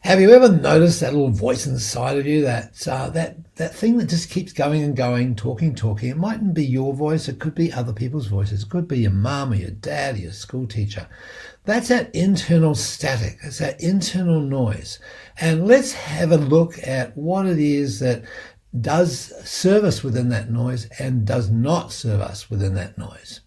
Have you ever noticed that little voice inside of you, that thing that just keeps going and going, talking? It mightn't be your voice. It could be other people's voices. It could be your mum or your dad or your school teacher. That's that internal static. It's that internal noise. And let's have a look at what it is that does serve us within that noise and does not serve us within that noise.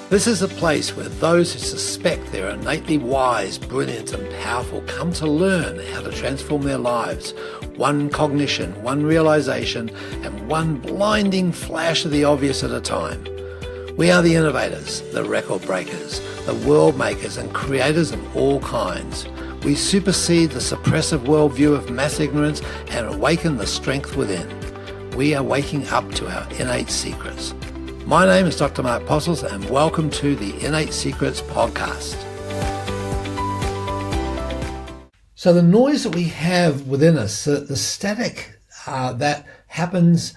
This is a place where those who suspect they're innately wise, brilliant and powerful come to learn how to transform their lives, one cognition, one realization and one blinding flash of the obvious at a time. We are the innovators, the record breakers, the world makers and creators of all kinds. We supersede the suppressive worldview of mass ignorance and awaken the strength within. We are waking up to our innate secrets. My name is Dr. Mark Postles and welcome to the In8 Secrets podcast. So the noise that we have within us, the static that happens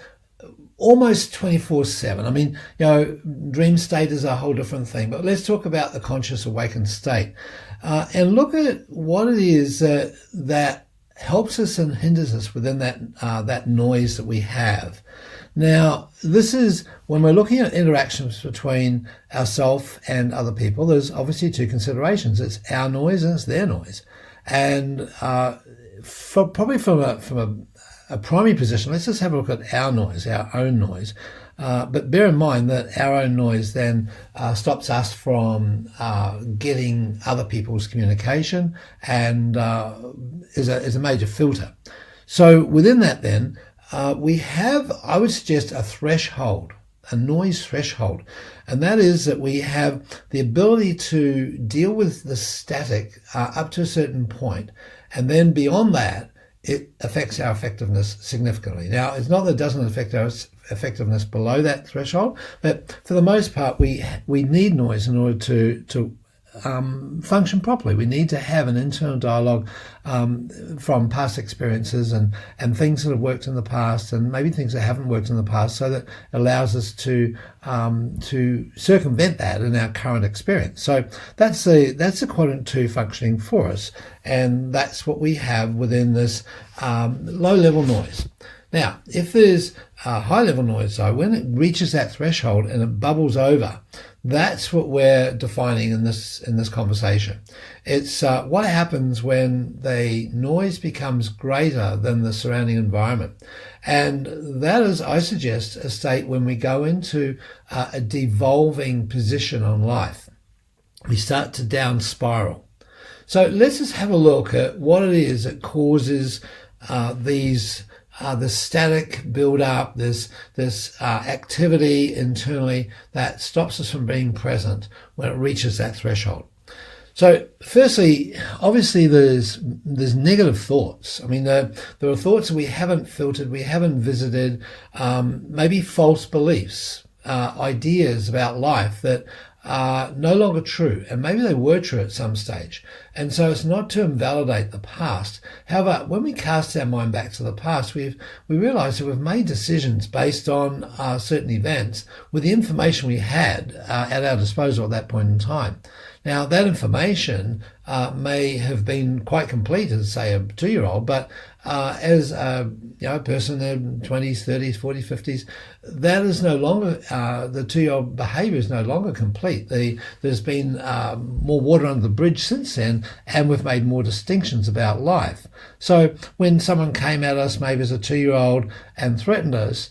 almost 24/7. I mean, dream state is a whole different thing, but let's talk about the conscious awakened state and look at what it is that helps us and hinders us within that noise that we have. Now, this is when we're looking at interactions between ourselves and other people. There's obviously two considerations. It's our noise and it's their noise. And probably from a primary position, let's just have a look at our noise, our own noise. But bear in mind that our own noise then stops us from getting other people's communication and is a major filter. So within that then, we have, I would suggest, a threshold, a noise threshold. And that is that we have the ability to deal with the static up to a certain point. And then beyond that, it affects our effectiveness significantly. Now, it's not that it doesn't affect our effectiveness below that threshold, but for the most part, we need noise in order to function properly. We need to have an internal dialogue from past experiences and things that have worked in the past and maybe things that haven't worked in the past, so that it allows us to circumvent that in our current experience. So that's the quadrant 2 functioning for us, and that's what we have within this low level noise. Now, if there's a high level noise, though, when it reaches that threshold and it bubbles over, that's what we're defining in this conversation. It's what happens when the noise becomes greater than the surrounding environment. And that is, I suggest, a state when we go into a devolving position on life. We start to down spiral. So let's just have a look at what it is that causes the static build up, this activity internally that stops us from being present when it reaches that threshold. So firstly, obviously there's negative thoughts. I mean, there are thoughts that we haven't filtered, we haven't visited, maybe false beliefs, ideas about life that are no longer true, and maybe they were true at some stage. And so it's not to invalidate the past. However, when we cast our mind back to the past, we realize that we've made decisions based on certain events with the information we had at our disposal at that point in time. Now, that information may have been quite complete as, say, a 2-year-old, but as a person in their 20s, 30s, 40s, 50s, that is no longer, the 2-year-old behavior is no longer complete. There's been more water under the bridge since then, and we've made more distinctions about life. So when someone came at us, maybe as a 2-year-old, and threatened us,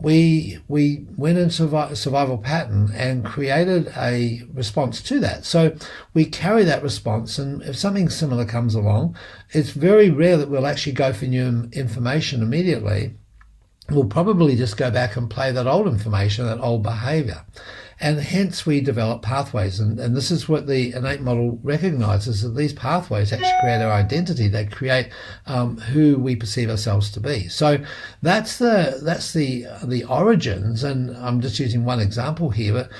we went into a survival pattern and created a response to that. So we carry that response, and if something similar comes along, it's very rare that we'll actually go for new information immediately. We'll probably just go back and play that old information, that old behavior. And hence we develop pathways. And this is what the innate model recognizes, that these pathways actually create our identity. They create who we perceive ourselves to be. So that's the origins. And I'm just using one example here, but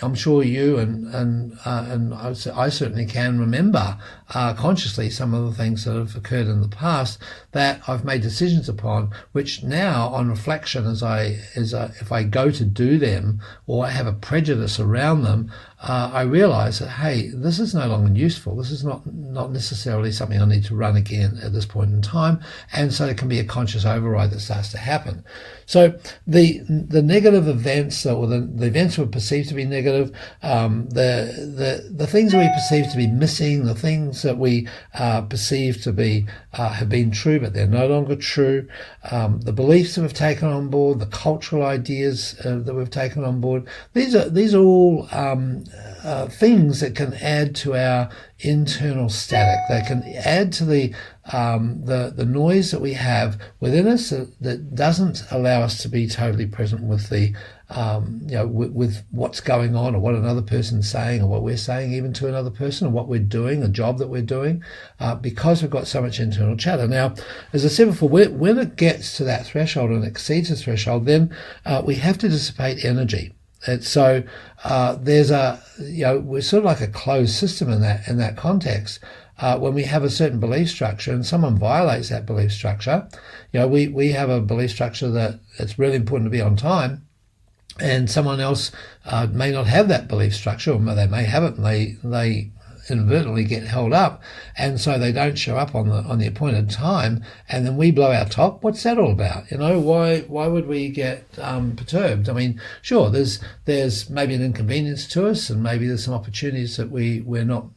I'm sure you and I certainly can remember consciously some of the things that have occurred in the past that I've made decisions upon, which now on reflection, if I go to do them or I have a prejudice around them, I realize that, hey, this is no longer useful. This is not necessarily something I need to run again at this point in time. And so it can be a conscious override that starts to happen. So the negative events, or the events we perceive to be negative, the things that we perceive to be missing, the things that we perceive to be have been true, but they're no longer true, the beliefs that we've taken on board, the cultural ideas that we've taken on board, these are all things that can add to our internal static. They can add to the noise that we have within us that doesn't allow us to be totally present with the with what's going on, or what another person's saying, or what we're saying even to another person, or what we're doing, a job that we're doing, because we've got so much internal chatter. Now, as I said before, when it gets to that threshold and exceeds the threshold, then we have to dissipate energy. And so there's we're sort of like a closed system in that context. When we have a certain belief structure and someone violates that belief structure, we have a belief structure that it's really important to be on time, and someone else may not have that belief structure, or they may have it and they inadvertently get held up, and so they don't show up on the appointed time, and then we blow our top. What's that all about? Why would we get perturbed? I mean, sure, there's maybe an inconvenience to us, and maybe there's some opportunities that we're not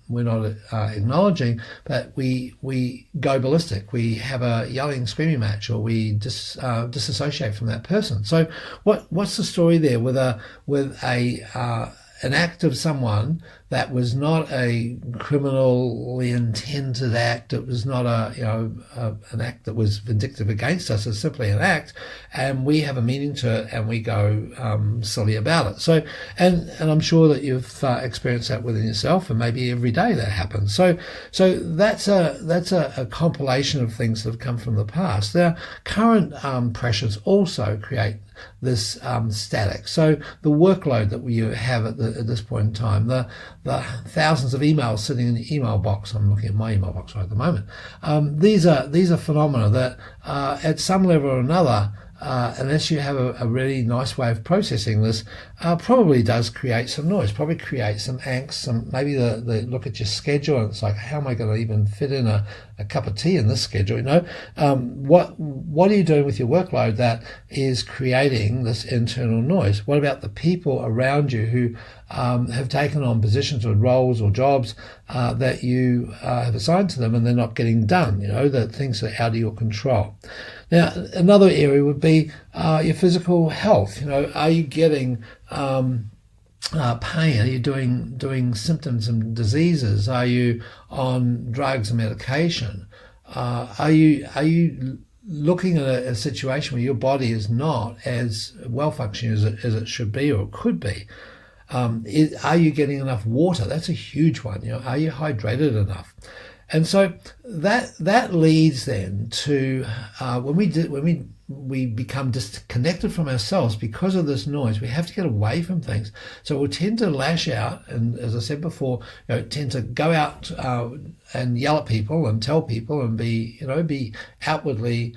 acknowledging, but we go ballistic. We have a yelling, screaming match, or we disassociate from that person. So what's the story there with an act of someone that was not a criminally intended act? It was not an act that was vindictive against us. It's simply an act, and we have a meaning to it, and we go silly about it. So, and I'm sure that you've experienced that within yourself, and maybe every day that happens. So that's a compilation of things that have come from the past. Now, current pressures also create this static. So the workload that we have at this point in time, the thousands of emails sitting in the email box. I'm looking at my email box right at the moment. These are phenomena that at some level or another, unless you have a really nice way of processing this, probably does create some noise, probably create some angst, maybe the look at your schedule, and it's like, how am I going to even fit in a cup of tea in this schedule? What are you doing with your workload that is creating this internal noise? What about the people around you who have taken on positions or roles or jobs that you have assigned to them, and they're not getting done? That things are out of your control. Now, another area would be your physical health. Are you getting pain? Are you doing symptoms and diseases? Are you on drugs and medication? Are you looking at a situation where your body is not as well functioning as it should be or could be? Are you getting enough water? That's a huge one. Are you hydrated enough? And so that leads then to when we become disconnected from ourselves because of this noise, we have to get away from things. So we'll tend to lash out, and as I said before, tend to go out and yell at people and tell people and be outwardly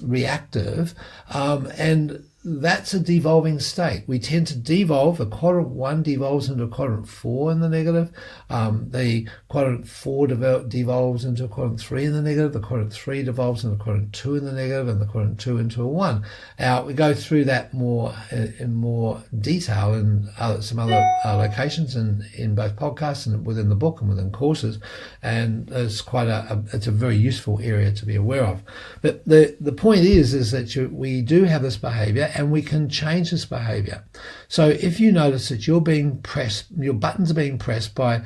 reactive, and that's a devolving state. We tend to devolve. A quadrant 1 devolves into a quadrant 4 in the negative. The quadrant 4 devolves into a quadrant 3 in the negative. The quadrant 3 devolves into a quadrant 2 in the negative, and the quadrant 2 into a 1. Now, we go through that in more detail in some other locations in both podcasts and within the book and within courses, and it's it's a very useful area to be aware of. But the point is that we do have this behavior, and we can change this behavior. So if you notice that you're being pressed, your buttons are being pressed by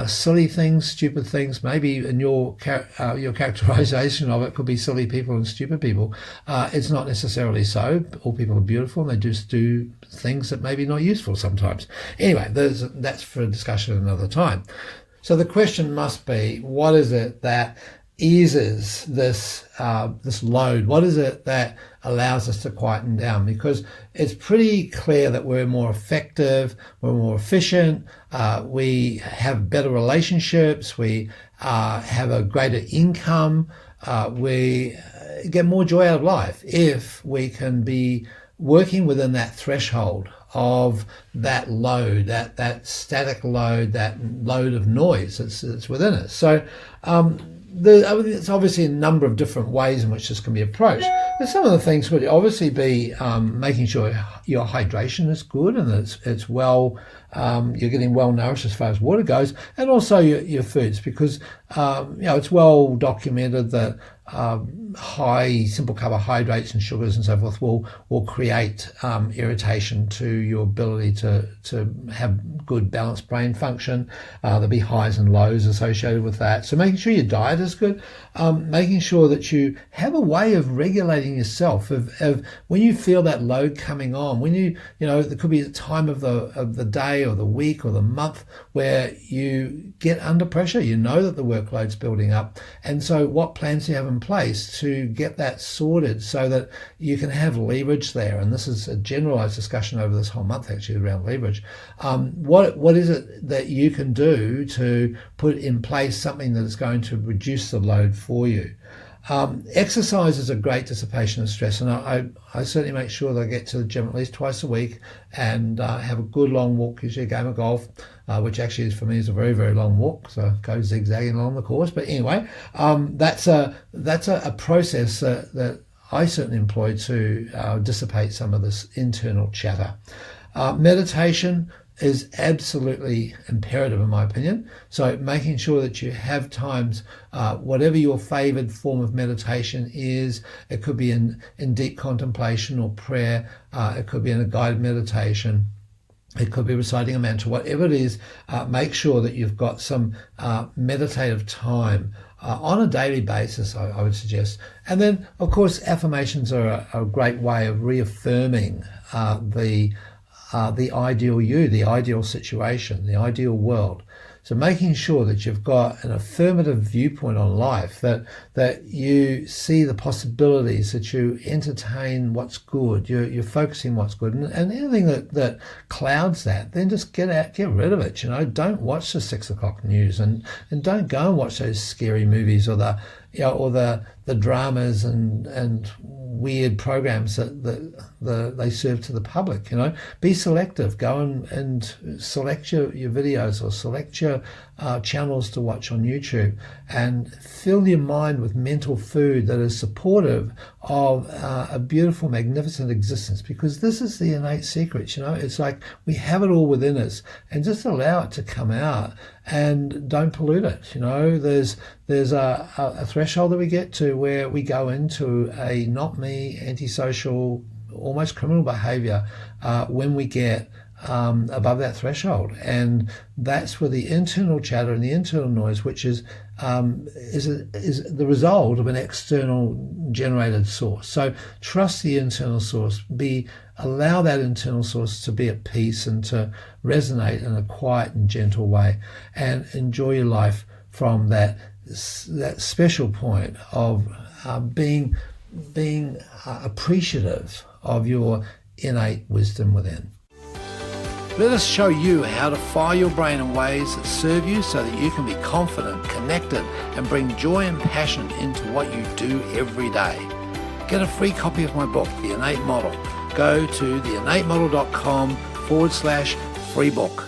silly things, stupid things, maybe in your characterization of it could be silly people and stupid people. It's not necessarily so. All people are beautiful, and they just do things that may be not useful sometimes. Anyway, that's for a discussion another time. So the question must be, what is it that eases this load? What is it that allows us to quieten down? Because it's pretty clear that we're more effective, we're more efficient, we have better relationships, we have a greater income, we get more joy out of life if we can be working within that threshold of that load, that static load, that load of noise that's within us. So it's obviously a number of different ways in which this can be approached. But some of the things would obviously be making sure your hydration is good and that it's well, you're getting well nourished as far as water goes, and also your foods, because it's well documented that high simple carbohydrates and sugars and so forth will create irritation to your ability to have good balanced brain function. There'll be highs and lows associated with that. So making sure your diet is good, making sure that you have a way of regulating yourself of when you feel that load coming on, when there could be a time of the day or the week or the month where you get under pressure. You know that the workload's building up, and so what plans do you have in place to get that sorted so that you can have leverage there? And this is a generalized discussion over this whole month actually around leverage. What is it that you can do to put in place something that is going to reduce the load for you? Exercise is a great dissipation of stress, and I certainly make sure that I get to the gym at least twice a week and have a good long walk, usually a game of golf, which actually for me is a very, very long walk, so I go zigzagging along the course. But anyway, that's a process that I certainly employ to dissipate some of this internal chatter. Meditation is absolutely imperative in my opinion. So making sure that you have times, whatever your favored form of meditation is, it could be in deep contemplation or prayer, it could be in a guided meditation, it could be reciting a mantra, whatever it is, make sure that you've got some meditative time on a daily basis, I would suggest. And then, of course, affirmations are a great way of reaffirming the ideal you, the ideal situation, the ideal world. So making sure that you've got an affirmative viewpoint on life, that you see the possibilities, that you entertain what's good, you're focusing what's good, and anything that clouds that, then just get rid of it. Don't watch the 6 o'clock news, and don't go and watch those scary movies or the dramas and weird programs that they serve to the public. Be selective. Go and select your videos or select your channels to watch on YouTube, and fill your mind with mental food that is supportive of a beautiful, magnificent existence, because this is the innate secrets. It's like we have it all within us, and just allow it to come out and don't pollute it. There's a threshold that we get to where we go into a not me, antisocial, almost criminal behavior when we get above that threshold, and that's where the internal chatter and the internal noise, which is the result of an external generated source. So trust the internal source. Allow that internal source to be at peace and to resonate in a quiet and gentle way, and enjoy your life from that special point of being appreciative of your innate wisdom within. Let us show you how to fire your brain in ways that serve you so that you can be confident, connected, and bring joy and passion into what you do every day. Get a free copy of my book, The Innate Model. Go to theinnatemodel.com/free book.